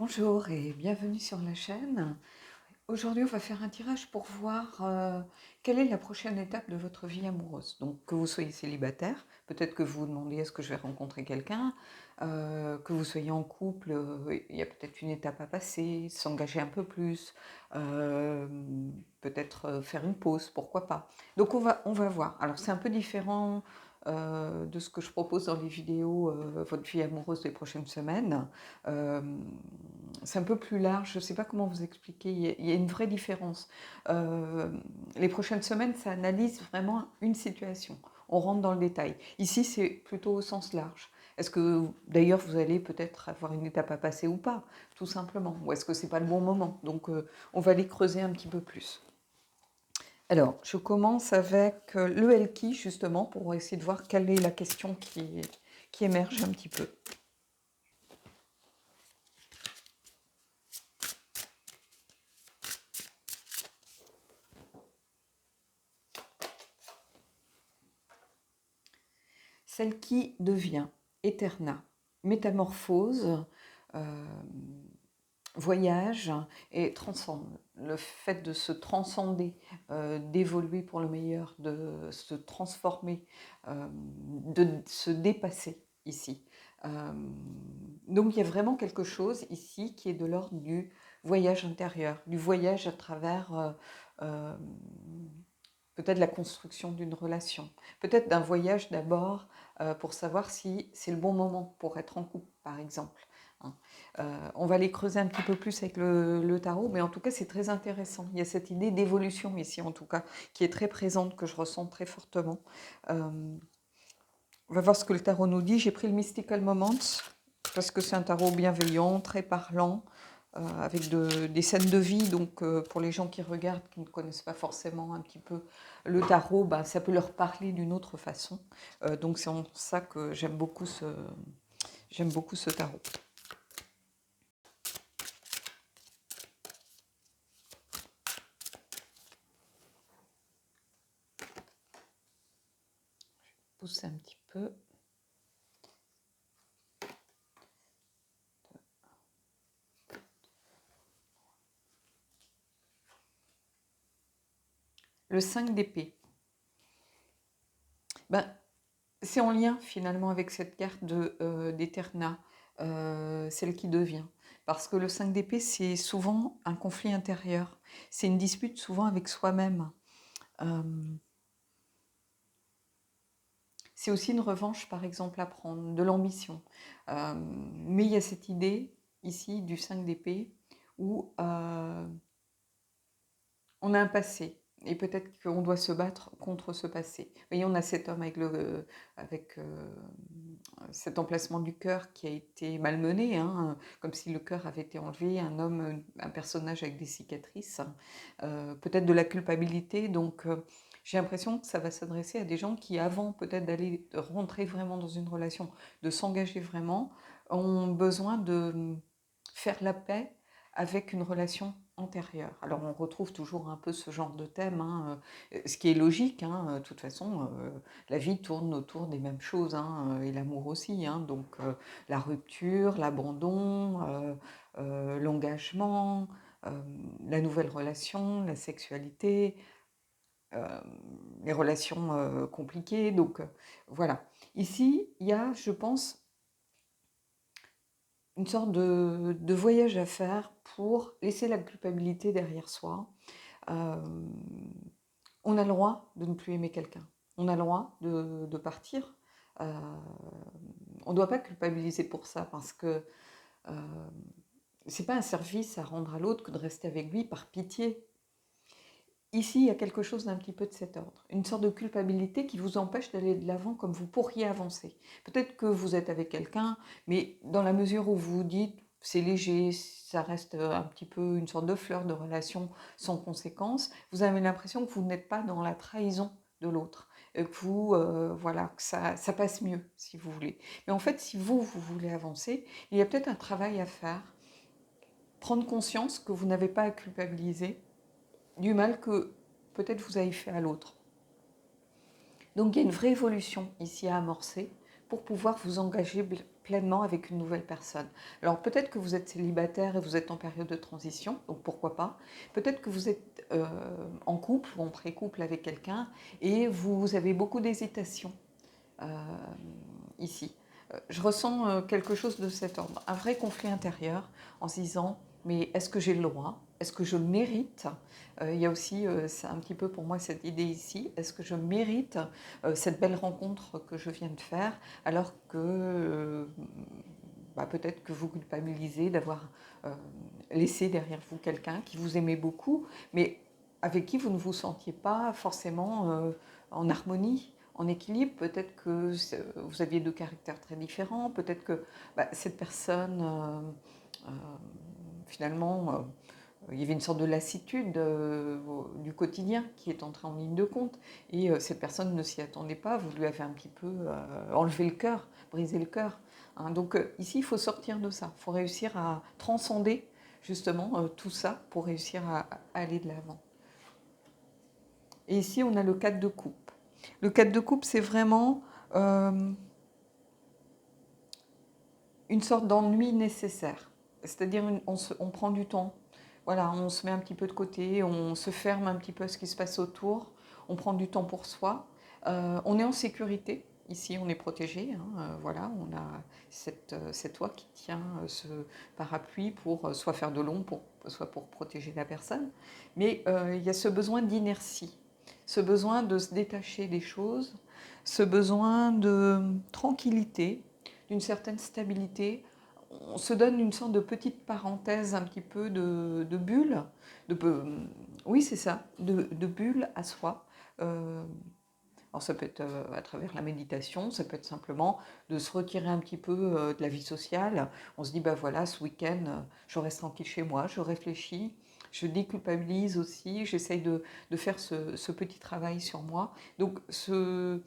Bonjour et bienvenue sur la chaîne. Aujourd'hui, on va faire un tirage pour voir quelle est la prochaine étape de votre vie amoureuse. Donc, que vous soyez célibataire, peut-être que vous vous demandez est-ce que je vais rencontrer quelqu'un, que vous soyez en couple, il y a peut-être une étape à passer, s'engager un peu plus, euh, peut-être faire une pause, pourquoi pas. Donc, on va voir. Alors, c'est un peu différent de ce que je propose dans les vidéos Votre vie amoureuse des prochaines semaines. Euh, c'est un peu plus large, je ne sais pas comment vous expliquer, il y a une vraie différence. Euh, les prochaines semaines, ça analyse vraiment une situation. On rentre dans le détail. Ici, c'est plutôt au sens large. Est-ce que, d'ailleurs, vous allez peut-être avoir une étape à passer ou pas, tout simplement. Ou est-ce que c'est pas le bon moment? Donc, on va les creuser un petit peu plus. Alors, je commence avec le Elki, justement, pour essayer de voir quelle est la question qui émerge un petit peu. Celle qui devient Eterna, métamorphose, euh, voyage et transcende. Le fait de se transcender, d'évoluer pour le meilleur, de se transformer, de se dépasser ici. Euh, donc il y a vraiment quelque chose ici qui est de l'ordre du voyage intérieur, du voyage à travers euh, peut-être la construction d'une relation, peut-être d'un voyage d'abord pour savoir si c'est le bon moment pour être en couple, par exemple. Hein. On va les creuser un petit peu plus avec le tarot, mais en tout cas, c'est très intéressant. Il y a cette idée d'évolution ici, en tout cas, qui est très présente, que je ressens très fortement. On va voir ce que le tarot nous dit. J'ai pris le Mystical Moments, parce que c'est un tarot bienveillant, très parlant, avec des scènes de vie. Donc, pour les gens qui regardent, qui ne connaissent pas forcément un petit peu le tarot, bah, ça peut leur parler d'une autre façon. Donc, c'est en ça que j'aime beaucoup ce tarot. Pousser un petit peu. Le 5 d'épée. Ben, c'est en lien finalement avec cette carte d'Eterna, celle qui devient. Parce que le 5 d'épée, c'est souvent un conflit intérieur. C'est une dispute souvent avec soi-même. Euh, c'est aussi une revanche, par exemple, à prendre, de l'ambition. Mais il y a cette idée, ici, du 5 d'épée, où on a un passé. Et peut-être qu'on doit se battre contre ce passé. Vous voyez, on a cet homme avec cet emplacement du cœur qui a été malmené, hein, comme si le cœur avait été enlevé, un homme, un personnage avec des cicatrices, peut-être de la culpabilité. Donc, j'ai l'impression que ça va s'adresser à des gens qui, avant peut-être d'aller rentrer vraiment dans une relation, de s'engager vraiment, ont besoin de faire la paix avec une relation antérieure. Alors on retrouve toujours un peu ce genre de thème, hein, ce qui est logique, hein, de toute façon, la vie tourne autour des mêmes choses, hein, et l'amour aussi, hein, donc la rupture, l'abandon, l'engagement, la nouvelle relation, la sexualité, euh, les relations compliquées, donc voilà. Ici, il y a, je pense, une sorte de voyage à faire pour laisser la culpabilité derrière soi. Euh, on a le droit de ne plus aimer quelqu'un. On a le droit de partir. Euh, on ne doit pas culpabiliser pour ça parce que c'est pas un service à rendre à l'autre que de rester avec lui par pitié. Ici, il y a quelque chose d'un petit peu de cet ordre. Une sorte de culpabilité qui vous empêche d'aller de l'avant comme vous pourriez avancer. Peut-être que vous êtes avec quelqu'un, mais dans la mesure où vous vous dites c'est léger, ça reste un petit peu une sorte de fleur de relation sans conséquence, vous avez l'impression que vous n'êtes pas dans la trahison de l'autre. Que vous, voilà, que ça passe mieux, si vous voulez. Mais en fait, si vous voulez avancer, il y a peut-être un travail à faire. Prendre conscience que vous n'avez pas à culpabiliser du mal que peut-être vous avez fait à l'autre. Donc il y a une vraie évolution ici à amorcer, pour pouvoir vous engager pleinement avec une nouvelle personne. Alors peut-être que vous êtes célibataire et vous êtes en période de transition, donc pourquoi pas. Peut-être que vous êtes en couple ou en pré-couple avec quelqu'un et vous avez beaucoup d'hésitation euh, ici. Je ressens quelque chose de cet ordre, un vrai conflit intérieur en se disant mais est-ce que j'ai le droit? Est-ce que je le mérite? Il y a aussi, c'est un petit peu pour moi cette idée ici, est-ce que je mérite cette belle rencontre que je viens de faire alors que peut-être que vous culpabilisez d'avoir laissé derrière vous quelqu'un qui vous aimait beaucoup, mais avec qui vous ne vous sentiez pas forcément en harmonie, en équilibre. Peut-être que vous aviez deux caractères très différents, peut-être que cette personne, finalement, il y avait une sorte de lassitude du quotidien qui est entrée en ligne de compte. Et cette personne ne s'y attendait pas, vous lui avez un petit peu enlevé le cœur, brisé le cœur. Hein. Donc ici, il faut sortir de ça. Il faut réussir à transcender justement tout ça pour réussir à aller de l'avant. Et ici, on a le 4 de coupe. Le 4 de coupe, c'est vraiment une sorte d'ennui nécessaire. C'est-à-dire, on prend du temps. Voilà, on se met un petit peu de côté, on se ferme un petit peu à ce qui se passe autour, on prend du temps pour soi. On est en sécurité. Ici, on est protégé. Hein, voilà, on a cette toit qui tient ce parapluie pour soit faire de l'ombre, soit pour protéger la personne. Mais il y a ce besoin d'inertie, ce besoin de se détacher des choses, ce besoin de tranquillité, d'une certaine stabilité. On se donne une sorte de petite parenthèse, un petit peu de bulle, oui c'est ça, de bulle à soi. Alors ça peut être à travers la méditation, ça peut être simplement de se retirer un petit peu de la vie sociale. On se dit, voilà, ce week-end, je reste tranquille chez moi, je réfléchis, je déculpabilise aussi, j'essaye de faire ce petit travail sur moi. Donc ce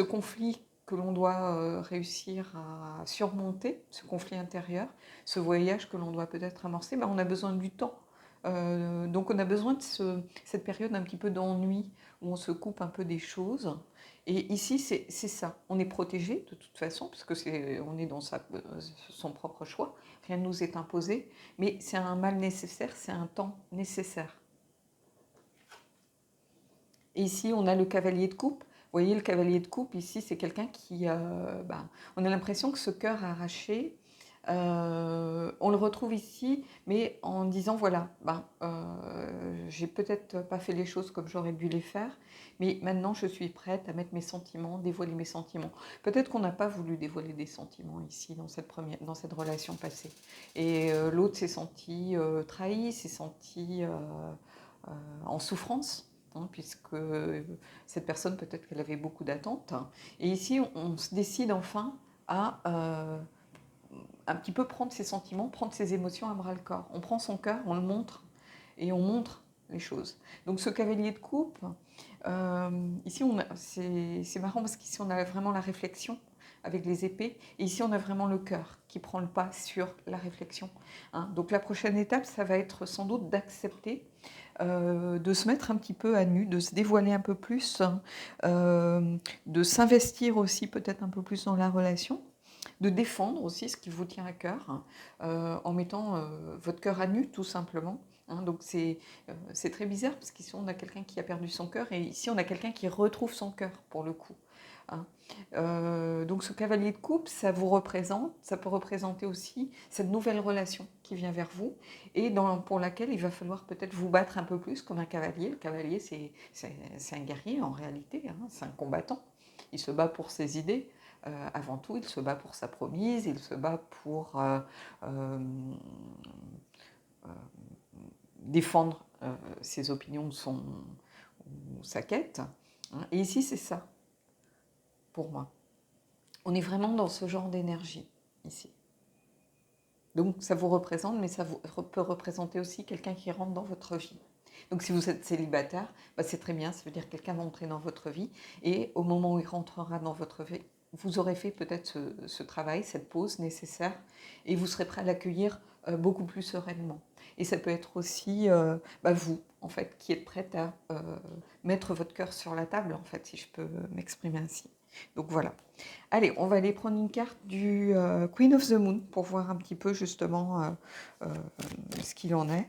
conflit que l'on doit réussir à surmonter, ce conflit intérieur, ce voyage que l'on doit peut-être amorcer, on a besoin du temps. Donc on a besoin de cette période un petit peu d'ennui où on se coupe un peu des choses. Et ici, c'est ça. On est protégé de toute façon, parce que on est dans son propre choix. Rien ne nous est imposé. Mais c'est un mal nécessaire, c'est un temps nécessaire. Et ici, on a le cavalier de coupe. Vous voyez, le cavalier de coupe, ici, c'est quelqu'un qui... on a l'impression que ce cœur arraché, on le retrouve ici, mais en disant, voilà, j'ai peut-être pas fait les choses comme j'aurais dû les faire, mais maintenant, je suis prête à mettre mes sentiments, dévoiler mes sentiments. Peut-être qu'on n'a pas voulu dévoiler des sentiments ici, dans cette relation passée. Et l'autre s'est senti trahi, s'est senti en souffrance. Hein, puisque cette personne, peut-être qu'elle avait beaucoup d'attentes. Et ici, on se décide enfin à un petit peu prendre ses sentiments, prendre ses émotions à bras-le-corps. On prend son cœur, on le montre, et on montre les choses. Donc ce cavalier de coupe, ici, c'est marrant parce qu'ici, on a vraiment la réflexion avec les épées, et ici, on a vraiment le cœur qui prend le pas sur la réflexion. Hein. Donc la prochaine étape, ça va être sans doute d'accepter de se mettre un petit peu à nu, de se dévoiler un peu plus, de s'investir aussi peut-être un peu plus dans la relation, de défendre aussi ce qui vous tient à cœur, en mettant votre cœur à nu tout simplement. Hein. Donc c'est très bizarre parce qu'ici on a quelqu'un qui a perdu son cœur et ici on a quelqu'un qui retrouve son cœur pour le coup. Hein. Donc ce cavalier de coupe, ça vous représente, ça peut représenter aussi cette nouvelle relation qui vient vers vous et pour laquelle il va falloir peut-être vous battre un peu plus comme un cavalier. Le cavalier, c'est un guerrier en réalité, hein, c'est un combattant. Il se bat pour ses idées. Avant tout, il se bat pour sa promise, il se bat pour défendre ses opinions ou sa quête. Hein. Et ici, c'est ça, pour moi. On est vraiment dans ce genre d'énergie, ici. Donc, ça vous représente, mais ça peut représenter aussi quelqu'un qui rentre dans votre vie. Donc, si vous êtes célibataire, c'est très bien, ça veut dire que quelqu'un va entrer dans votre vie, et au moment où il rentrera dans votre vie, vous aurez fait peut-être ce travail, cette pause nécessaire, et vous serez prêt à l'accueillir beaucoup plus sereinement. Et ça peut être aussi vous, en fait, qui êtes prête à mettre votre cœur sur la table, en fait, si je peux m'exprimer ainsi. Donc voilà. Allez, on va aller prendre une carte du Queen of the Moon pour voir un petit peu justement euh, ce qu'il en est.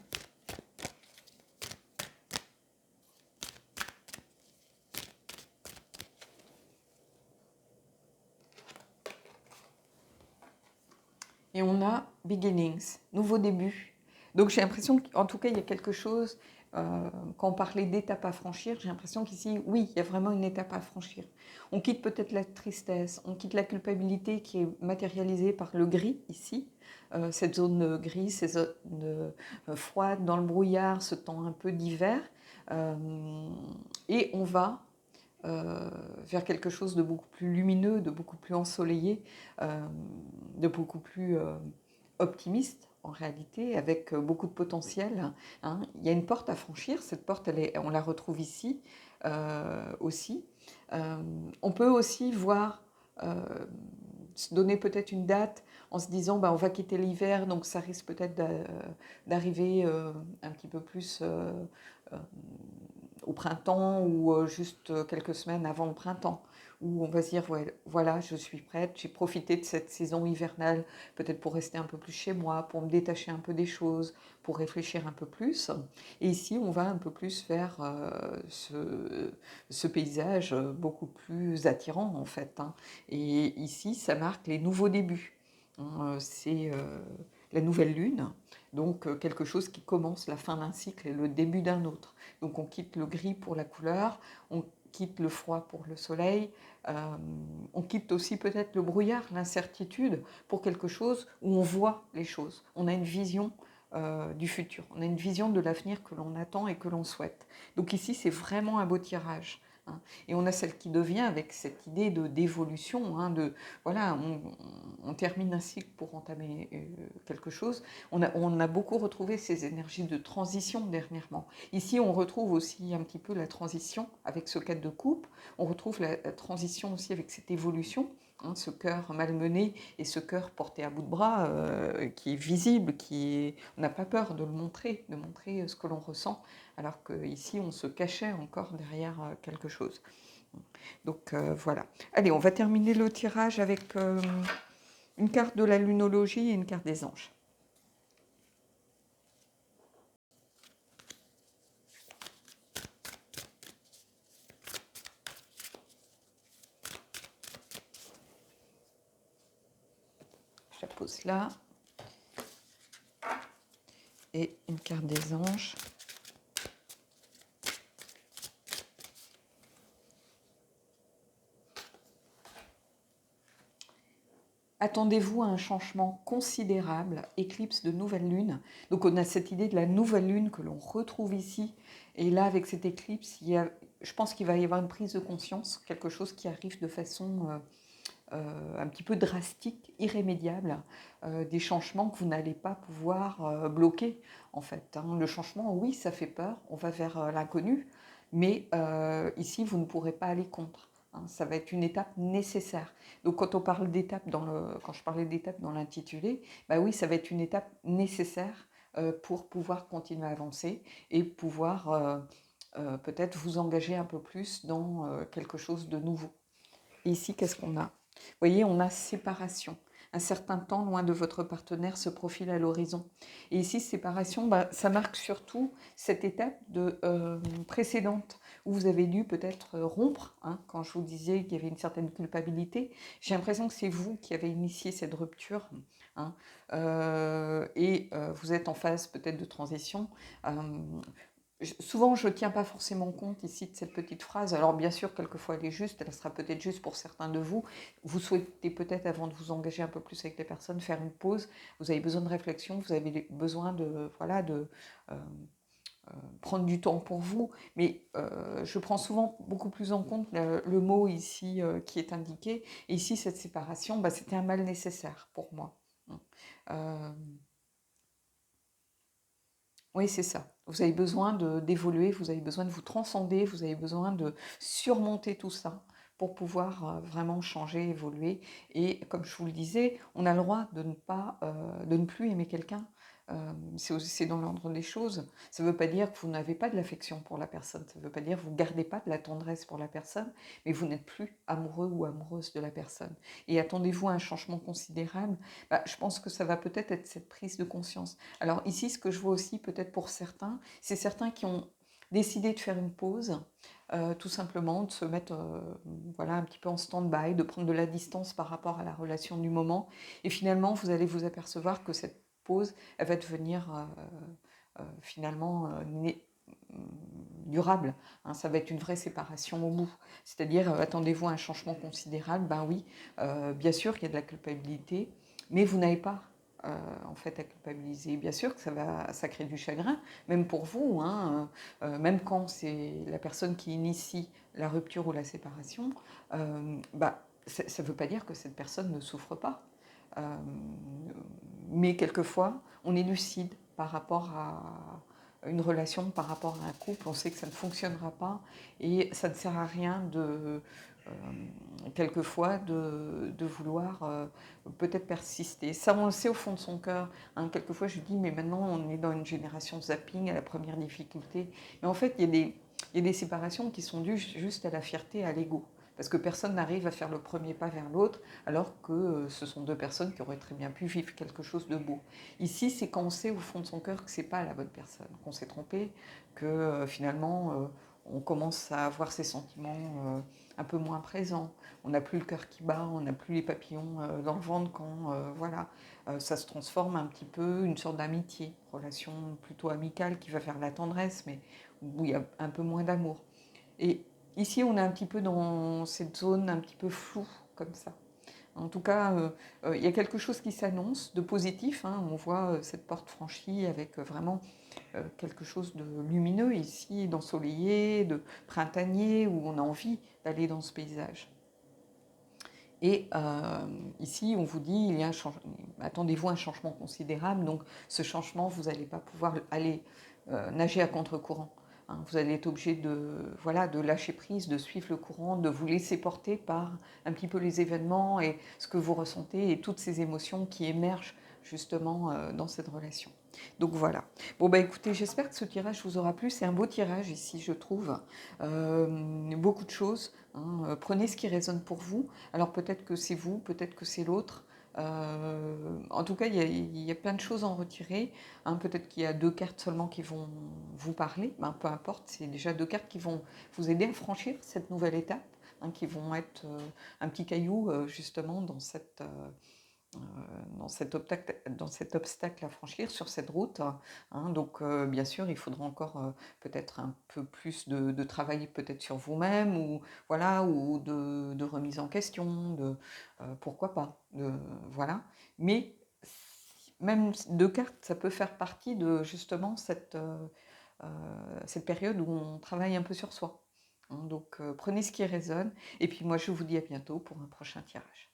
Et on a Beginnings, nouveau début. Donc j'ai l'impression qu'en tout cas, il y a quelque chose, quand on parlait d'étape à franchir, j'ai l'impression qu'ici, oui, il y a vraiment une étape à franchir. On quitte peut-être la tristesse, on quitte la culpabilité qui est matérialisée par le gris ici, cette zone grise, ces zones froides dans le brouillard, ce temps un peu d'hiver. Et on va vers quelque chose de beaucoup plus lumineux, de beaucoup plus ensoleillé, de beaucoup plus optimiste en réalité, avec beaucoup de potentiel. Hein. Il y a une porte à franchir, cette porte, on la retrouve ici aussi. On peut aussi voir, se donner peut-être une date en se disant bah, on va quitter l'hiver, donc ça risque peut-être d'arriver un petit peu plus au printemps ou juste quelques semaines avant le printemps, où on va se dire ouais, voilà, je suis prête, j'ai profité de cette saison hivernale, peut-être pour rester un peu plus chez moi, pour me détacher un peu des choses, pour réfléchir un peu plus. Et ici, on va un peu plus vers ce paysage beaucoup plus attirant en fait. Hein. Et ici, ça marque les nouveaux débuts. C'est la nouvelle lune, donc quelque chose qui commence la fin d'un cycle et le début d'un autre. Donc on quitte le gris pour la couleur, on quitte le froid pour le soleil, on quitte aussi peut-être le brouillard, l'incertitude, pour quelque chose où on voit les choses. On a une vision du futur, on a une vision de l'avenir que l'on attend et que l'on souhaite. Donc ici, c'est vraiment un beau tirage. Hein. Et on a celle qui devient avec cette idée d'évolution, hein, de voilà, on termine un cycle pour entamer quelque chose. On a beaucoup retrouvé ces énergies de transition dernièrement. Ici, on retrouve aussi un petit peu la transition avec ce cadre de coupe. On retrouve la transition aussi avec cette évolution, hein, ce cœur malmené et ce cœur porté à bout de bras qui est visible, on n'a pas peur de le montrer, de montrer ce que l'on ressent, alors qu'ici, on se cachait encore derrière quelque chose. Donc voilà. Allez, on va terminer le tirage avec une carte de la lunologie et une carte des anges. Je la pose là. Et une carte des anges. Attendez-vous à un changement considérable, éclipse de nouvelle lune. Donc on a cette idée de la nouvelle lune que l'on retrouve ici. Et là, avec cette éclipse, je pense qu'il va y avoir une prise de conscience, quelque chose qui arrive de façon un petit peu drastique, irrémédiable, des changements que vous n'allez pas pouvoir bloquer en fait. Hein. Le changement, oui, ça fait peur, on va vers l'inconnu, mais ici, vous ne pourrez pas aller contre. Hein. Ça va être une étape nécessaire. Donc quand on parle d'étape quand je parlais d'étape dans l'intitulé, bah oui, ça va être une étape nécessaire pour pouvoir continuer à avancer et pouvoir peut-être vous engager un peu plus dans quelque chose de nouveau. Et ici, qu'est-ce qu'on a? Vous voyez, on a séparation. Un certain temps loin de votre partenaire se profile à l'horizon. Et ici, séparation, bah, ça marque surtout cette étape précédente où vous avez dû peut-être rompre. Hein, quand je vous disais qu'il y avait une certaine culpabilité, j'ai l'impression que c'est vous qui avez initié cette rupture. Hein, vous êtes en phase peut-être de transition. Souvent, je ne tiens pas forcément compte ici de cette petite phrase. Alors, bien sûr, quelquefois, elle est juste, elle sera peut-être juste pour certains de vous. Vous souhaitez peut-être, avant de vous engager un peu plus avec les personnes, faire une pause. Vous avez besoin de réflexion, vous avez besoin de prendre du temps pour vous. Mais je prends souvent beaucoup plus en compte le mot ici qui est indiqué. Et ici, cette séparation, bah, c'était un mal nécessaire pour moi. Euh, Oui, c'est ça. Vous avez besoin d'évoluer, vous avez besoin de vous transcender, vous avez besoin de surmonter tout ça pour pouvoir vraiment changer, évoluer. Et comme je vous le disais, on a le droit de ne plus aimer quelqu'un. c'est dans l'ordre des choses. Ça ne veut pas dire que vous n'avez pas de l'affection pour la personne, ça ne veut pas dire que vous ne gardez pas de la tendresse pour la personne, mais vous n'êtes plus amoureux ou amoureuse de la personne. Et attendez-vous à un changement considérable. Bah, je pense que ça va peut-être être cette prise de conscience. Alors ici, ce que je vois aussi peut-être pour certains, c'est certains qui ont décidé de faire une pause, tout simplement, de se mettre voilà, un petit peu en stand-by, de prendre de la distance par rapport à la relation du moment. Et finalement, vous allez vous apercevoir que cette pause, elle va devenir finalement durable. Hein, ça va être une vraie séparation au bout. C'est-à-dire, attendez-vous à un changement considérable. Ben oui, bien sûr qu'il y a de la culpabilité, mais vous n'avez pas en fait à culpabiliser. Bien sûr que ça crée du chagrin, même pour vous, hein, même quand c'est la personne qui initie la rupture ou la séparation, bah, ça ne veut pas dire que cette personne ne souffre pas. Euh, mais quelquefois, on est lucide par rapport à une relation, par rapport à un couple, on sait que ça ne fonctionnera pas et ça ne sert à rien quelquefois de vouloir peut-être persister. Ça, on le sait au fond de son cœur. Hein. Quelquefois, je dis, mais maintenant, on est dans une génération zapping à la première difficulté. Mais en fait, il y a des séparations qui sont dues juste à la fierté, à l'ego. Parce que personne n'arrive à faire le premier pas vers l'autre, alors que ce sont deux personnes qui auraient très bien pu vivre quelque chose de beau. Ici, c'est quand on sait au fond de son cœur que c'est pas la bonne personne, qu'on s'est trompé, que finalement on commence à avoir ces sentiments un peu moins présents. On n'a plus le cœur qui bat, on n'a plus les papillons dans le ventre quand voilà, ça se transforme un petit peu, une sorte d'amitié, relation plutôt amicale qui va vers la tendresse, mais où il y a un peu moins d'amour. Et ici, on est un petit peu dans cette zone un petit peu floue, comme ça. En tout cas, il y a quelque chose qui s'annonce de positif. Hein. On voit cette porte franchie avec vraiment quelque chose de lumineux ici, d'ensoleillé, de printanier, où on a envie d'aller dans ce paysage. Et ici, on vous dit, attendez-vous à un changement considérable. Donc, ce changement, vous n'allez pas pouvoir aller nager à contre-courant. Hein. Vous allez être obligé voilà, de lâcher prise, de suivre le courant, de vous laisser porter par un petit peu les événements et ce que vous ressentez et toutes ces émotions qui émergent justement dans cette relation. Donc voilà. Bon bah écoutez, j'espère que ce tirage vous aura plu. C'est un beau tirage ici, je trouve. Beaucoup de choses. Hein. Prenez ce qui résonne pour vous. Alors peut-être que c'est vous, peut-être que c'est l'autre. En tout cas, il y a plein de choses à en retirer. Hein. Peut-être qu'il y a deux cartes seulement qui vont vous parler. Ben, peu importe, c'est déjà deux cartes qui vont vous aider à franchir cette nouvelle étape, hein, qui vont être un petit caillou justement dans cet obstacle à franchir sur cette route. Hein. Donc bien sûr, il faudra encore peut-être un peu plus de travail peut-être sur vous-même ou voilà ou de remise en question, pourquoi pas, voilà. Mais même deux cartes, ça peut faire partie de justement cette période où on travaille un peu sur soi. Hein. Donc prenez ce qui résonne et puis moi je vous dis à bientôt pour un prochain tirage.